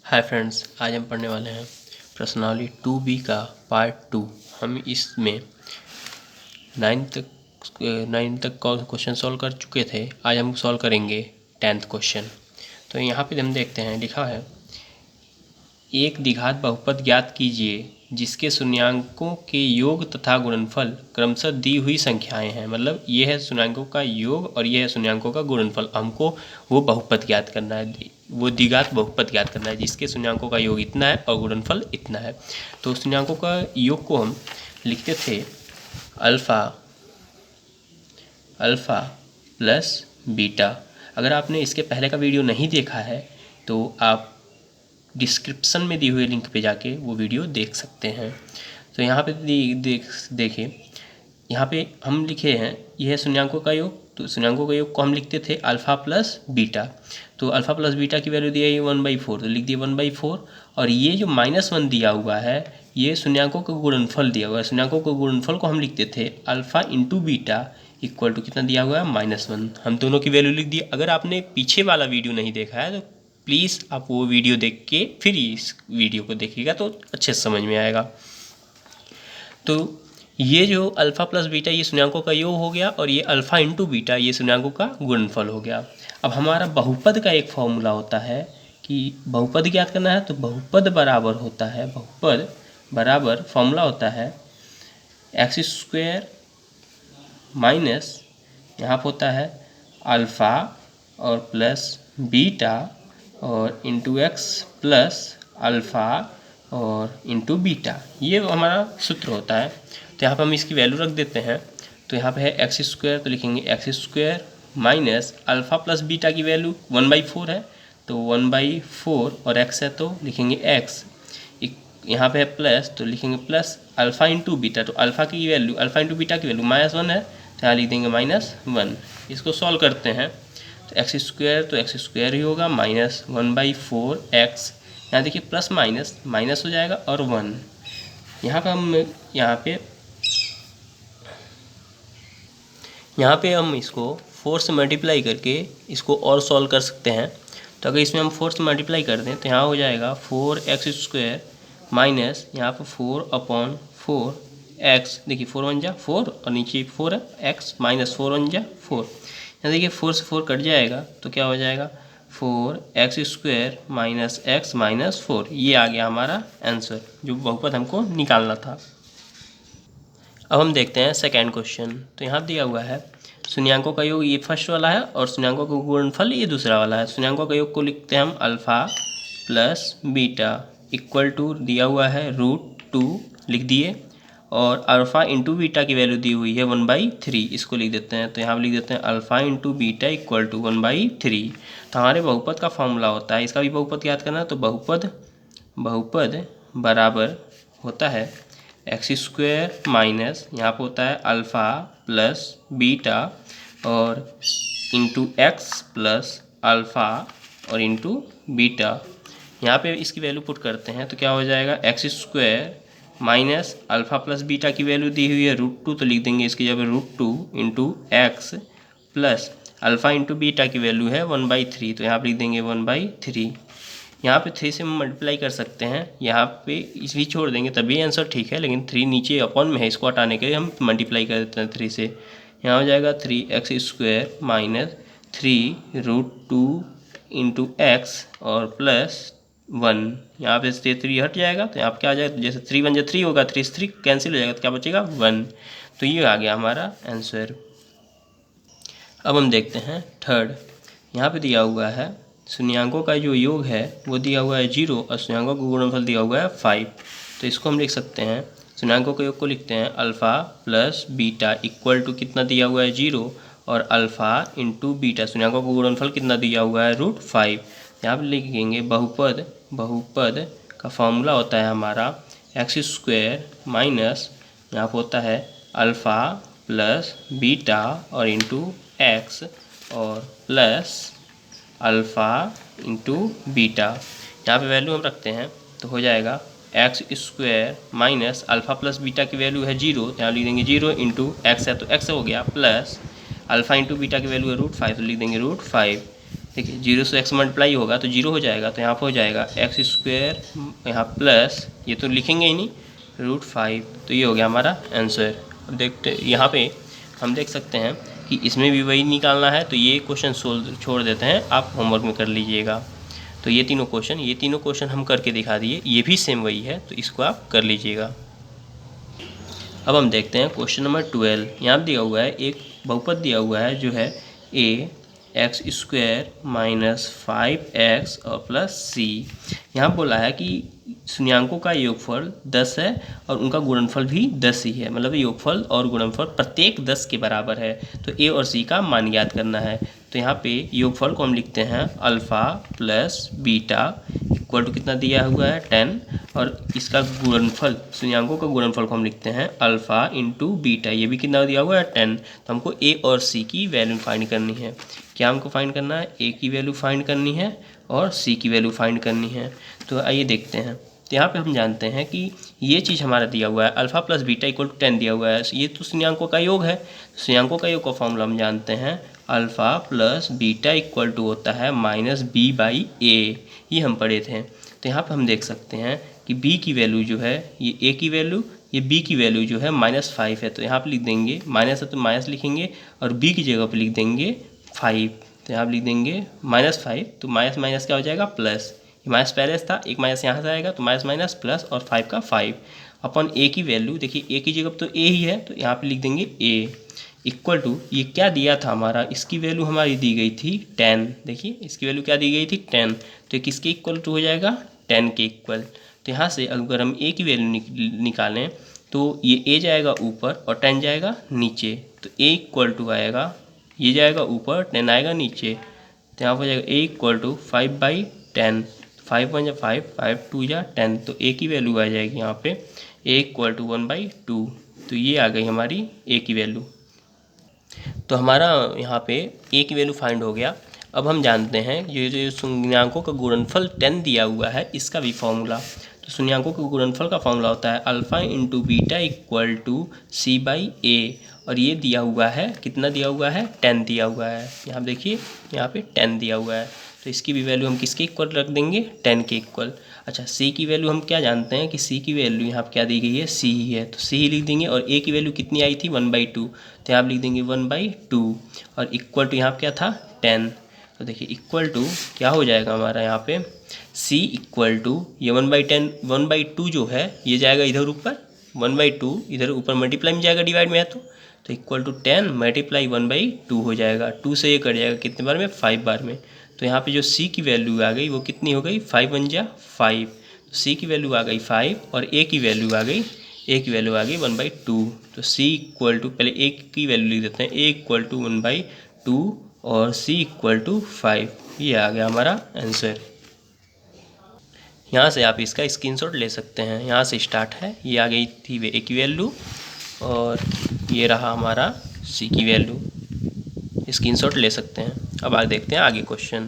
Hi friends, आज हम पढ़ने वाले हैं प्रश्नावली 2B का पार्ट 2। हम इसमें 9 तक क्वेश्चन सॉल्व कर चुके थे। आज हम सॉल्व करेंगे 10th क्वेश्चन। तो यहाँ पे हम देखते हैं, लिखा है एक द्विघात बहुपद ज्ञात कीजिए जिसके शून्यांकों के योग तथा गुणनफल क्रमशः दी हुई संख्याएं हैं। मतलब ये है शून्यांकों का योग और ये है शून्यांकों का गुणनफल। हमको वो बहुपद ज्ञात करना है, वो द्विघात बहुपद ज्ञात करना है जिसके शून्यांकों का योग इतना है और गुणनफल इतना है। तो शून्यांकों का योग को हम लिखते थे अल्फ़ा प्लस बीटा। अगर आपने इसके पहले का वीडियो नहीं देखा है तो आप डिस्क्रिप्शन में दी हुई लिंक पे जाके वो वीडियो देख सकते हैं। तो यहाँ पे देखिए, यहाँ पे हम लिखे हैं यह है शून्यांकों का योग। तो शून्यांकों का योग को हम लिखते थे अल्फ़ा प्लस बीटा। तो अल्फ़ा प्लस बीटा की वैल्यू दिया है 1/4, तो लिख दिए 1/4। और ये जो -1 दिया हुआ है ये शून्यांकों का गुणनफल दिया हुआ है। शून्यांकों का गुणनफल को हम लिखते थे alpha into beta equal to कितना दिया हुआ है -1। हम दोनों की वैल्यू लिख दी। अगर आपने पीछे वाला वीडियो नहीं देखा है तो प्लीज़ आप वो वीडियो देख के फिर इस वीडियो को देखिएगा तो अच्छे से समझ में आएगा। तो ये जो अल्फ़ा प्लस बीटा ये शून्यांकों का योग हो गया और ये अल्फ़ा इंटू बीटा ये शून्यांकों का गुणनफल हो गया। अब हमारा बहुपद का एक फॉर्मूला होता है कि बहुपद ज्ञात करना है। तो बहुपद बराबर होता है, बहुपद बराबर फॉर्मूला होता है x² माइनस यहाँ पर होता है अल्फ़ा और प्लस बीटा और इंटू एक्स प्लस अल्फ़ा और इंटू बीटा। ये हमारा सूत्र होता है। तो यहाँ पर हम इसकी वैल्यू रख देते हैं। तो यहाँ पे है x² तो लिखेंगे x² minus alpha plus beta की वैल्यू 1/4 है तो 1/4 और x है तो लिखेंगे x। यहाँ पे है प्लस तो लिखेंगे प्लस अल्फ़ा इंटू बीटा। तो अल्फ़ा की वैल्यू अल्फ़ा इंटू बीटा की वैल्यू -1 है तो यहाँ लिख देंगे -1। इसको सॉल्व करते हैं तो x² ही होगा माइनस 1/4x। यहाँ देखिए प्लस माइनस माइनस हो जाएगा और 1। यहाँ पे हम इसको 4 से मल्टीप्लाई करके इसको और सॉल्व कर सकते हैं। तो अगर इसमें हम 4 से मल्टीप्लाई कर दें तो यहाँ हो जाएगा 4x² माइनस यहाँ पर 4/4x। देखिए 4 1 जा 4 और नीचे 4 है x माइनस 4 1 जा 4। यहाँ देखिए 4 से 4 कट जाएगा तो क्या हो जाएगा 4x² माइनस x माइनस 4। ये आ गया हमारा आंसर जो बहुपद हमको निकालना था। अब हम देखते हैं सेकेंड क्वेश्चन। तो यहाँ दिया हुआ है शून्यांकों का योग ये फर्स्ट वाला है और शून्यांकों का गुणनफल ये दूसरा वाला है। शून्यांकों का योग को लिखते हैं हम alpha plus beta equal to दिया हुआ है √2 लिख दिए और अल्फ़ा इंटू बीटा की वैल्यू दी हुई है 1/3। इसको लिख देते हैं। तो यहाँ पर लिख देते हैं alpha into beta equal to 1/3। तो हमारे बहुपद का फॉर्मूला होता है, इसका भी बहुपद याद करना है। तो बहुपद बराबर होता है x² माइनस यहाँ पर होता है अल्फ़ा प्लस बीटा और इंटू एक्स प्लस अल्फ़ा और इंटू बीटा। यहाँ पे इसकी वैल्यू पुट करते हैं तो क्या हो जाएगा x² minus alpha plus beta की वैल्यू दी हुई है √2 तो लिख देंगे इसकी जगह √2 into x plus alpha into beta की वैल्यू है 1/3 तो यहाँ पर लिख देंगे 1/3। यहाँ पे 3 से मल्टीप्लाई कर सकते हैं, यहाँ पे इस भी छोड़ देंगे तभी आंसर ठीक है, लेकिन 3 नीचे अपॉन में है, इसको हटाने के लिए हम मल्टीप्लाई कर देते हैं 3 से। यहाँ हो जाएगा 3x² माइनस 3√2 इंटू एक्स और प्लस 1। यहाँ पे से 3 हट जाएगा तो यहाँ पर क्या आ जाएगा, जैसे 3 1 3 होगा, 3 से 3 कैंसिल हो जाएगा तो क्या बचेगा 1। तो ये आ गया हमारा आंसर। अब हम देखते हैं थर्ड। यहाँ पे दिया हुआ है शून्यांकों का जो योग है वो दिया हुआ है 0 और शून्यांकों का गुणनफल दिया हुआ है 5। तो इसको हम लिख सकते हैं, शून्यांकों के योग को लिखते हैं alpha plus beta equal to कितना दिया हुआ है 0 और अल्फ़ा इंटू बीटा शून्यांकों का गुणनफल कितना दिया हुआ है √5। यहाँ पर लिखेंगे बहुपद का फॉर्मूला होता है हमारा x² माइनस यहाँ पर होता है अल्फ़ा प्लस बीटा और इंटू एक्स और प्लस अल्फ़ा इंटू बीटा। यहाँ पे वैल्यू हम रखते हैं तो हो जाएगा x² minus alpha plus beta की वैल्यू है 0 यहाँ लिख देंगे 0 इंटू एक्स है तो x हो गया प्लस अल्फ़ा इंटू बीटा की वैल्यू है √5 तो लिख देंगे √5। देखिए 0 से x मल्टीप्लाई होगा तो 0 हो जाएगा, तो यहाँ पर हो जाएगा एक्स स्क्वायर, यहाँ प्लस ये तो लिखेंगे ही नहीं √5, तो ये हो गया हमारा आंसर। अब देखते यहाँ पे हम देख सकते हैं कि इसमें भी वही निकालना है, तो ये क्वेश्चन सोल्व छोड़ देते हैं, आप होमवर्क में कर लीजिएगा। तो ये तीनों क्वेश्चन हम करके दिखा दिए, ये भी सेम वही है, तो इसको आप कर लीजिएगा। अब हम देखते हैं क्वेश्चन नंबर 12। यहाँ दिया हुआ है एक बहुपद दिया हुआ है जो है ax² माइनस 5x और प्लस c। यहाँ बोला है कि शून्यांकों का योगफल 10 है और उनका गुणनफल भी 10 ही है, मतलब योगफल और गुणनफल प्रत्येक 10 के बराबर है। तो a और c का मान याद करना है। तो यहाँ पे योगफल को हम लिखते हैं alpha plus beta equal to कितना दिया हुआ है 10, और इसका गुणनफल शून्यांकों का गुणनफल को हम लिखते हैं अल्फ़ा इंटू बीटा, ये भी कितना दिया हुआ है 10। तो हमको a और c की वैल्यू फाइंड करनी है। क्या हमको फाइंड करना है? a की वैल्यू फाइंड करनी है और c की वैल्यू फाइंड करनी है। तो आइए देखते हैं। तो यहाँ पे हम जानते हैं कि ये चीज़ हमारा दिया हुआ है alpha plus beta equal to 10 दिया हुआ है, ये तो शून्यांकों का योग है। शून्यांकों का योग का फॉर्मूला हम जानते हैं alpha plus beta equal to होता है -b/a, ये हम पढ़े थे। तो यहाँ पे हम देख सकते हैं कि b की वैल्यू जो है ये a की वैल्यू, ये b की वैल्यू जो है -5 है। तो यहाँ पे लिख देंगे माइनस है तो माइनस लिखेंगे और b की जगह पे लिख देंगे 5। तो यहाँ पे लिख देंगे -5, तो माइनस माइनस क्या हो जाएगा प्लस, ये माइनस पहले था, एक माइनस यहाँ से आएगा तो माइनस माइनस प्लस और 5 का 5 अपन a की वैल्यू देखिए a की जगह तो a ही है, तो यहाँ पे लिख देंगे a इक्वल टू ये क्या दिया था हमारा, इसकी वैल्यू हमारी दी गई थी 10। देखिए इसकी वैल्यू क्या दी गई थी 10, तो ये किसके इक्वल टू हो जाएगा 10 के इक्वल। तो यहाँ से अगर हम a की वैल्यू निकालें तो ये a जाएगा ऊपर और 10 जाएगा नीचे, तो a इक्वल टू आएगा, ये जाएगा ऊपर 10 आएगा नीचे, तो यहाँ पर जाएगा a इक्वल टू 5/10, 5 1 जा 5, 5 2 जा 10, तो a की वैल्यू आ जाएगी यहाँ पे a इक्वल टू 1/2। तो ये आ गई हमारी a की वैल्यू। तो हमारा यहाँ पे a की वैल्यू फाइंड हो गया। अब हम जानते हैं ये जो शून्यांकों का गुणनफल 10 दिया हुआ है, इसका भी फॉर्मूला। तो शून्यांकों के गुणनफल का फॉर्मूला होता है alpha into beta equal to c/a, और ये दिया हुआ है कितना दिया हुआ है 10 दिया हुआ है। यहाँ देखिए यहाँ पे 10 दिया हुआ है, तो इसकी भी वैल्यू हम किसके इक्वल रख देंगे 10 के इक्वल। अच्छा c की वैल्यू हम क्या जानते हैं कि c की वैल्यू यहाँ पर क्या दी गई है c ही है, तो c ही लिख देंगे। और a की वैल्यू कितनी आई थी 1/2, तो यहाँ आप लिख देंगे 1/2 और इक्वल टू यहाँ पर क्या था 10। तो देखिए इक्वल टू क्या हो जाएगा हमारा यहाँ पे c इक्वल टू ये 1/10, 1/2 जो है ये जाएगा इधर ऊपर, 1/2 इधर ऊपर मल्टीप्लाई में जाएगा डिवाइड में है तो इक्वल टू 10 मल्टीप्लाई 1/2 हो जाएगा। 2 से ये कट जाएगा कितने बार में 5 बार में। तो यहाँ पे जो c की वैल्यू आ गई वो कितनी हो गई 5 1 जा 5, तो c की वैल्यू आ गई 5 और a की वैल्यू आ गई 1/2। तो c इक्वल टू पहले a की वैल्यू लिख देते हैं, a इक्वल टू 1/2 और c इक्वल टू 5, ये आ गया हमारा आंसर। यहाँ से आप इसका स्क्रीनशॉट ले सकते हैं, यहाँ से स्टार्ट है, ये आ गई थी a की वैल्यू और ये रहा हमारा c की वैल्यू, स्क्रीनशॉट ले सकते हैं। अब आगे देखते हैं आगे क्वेश्चन।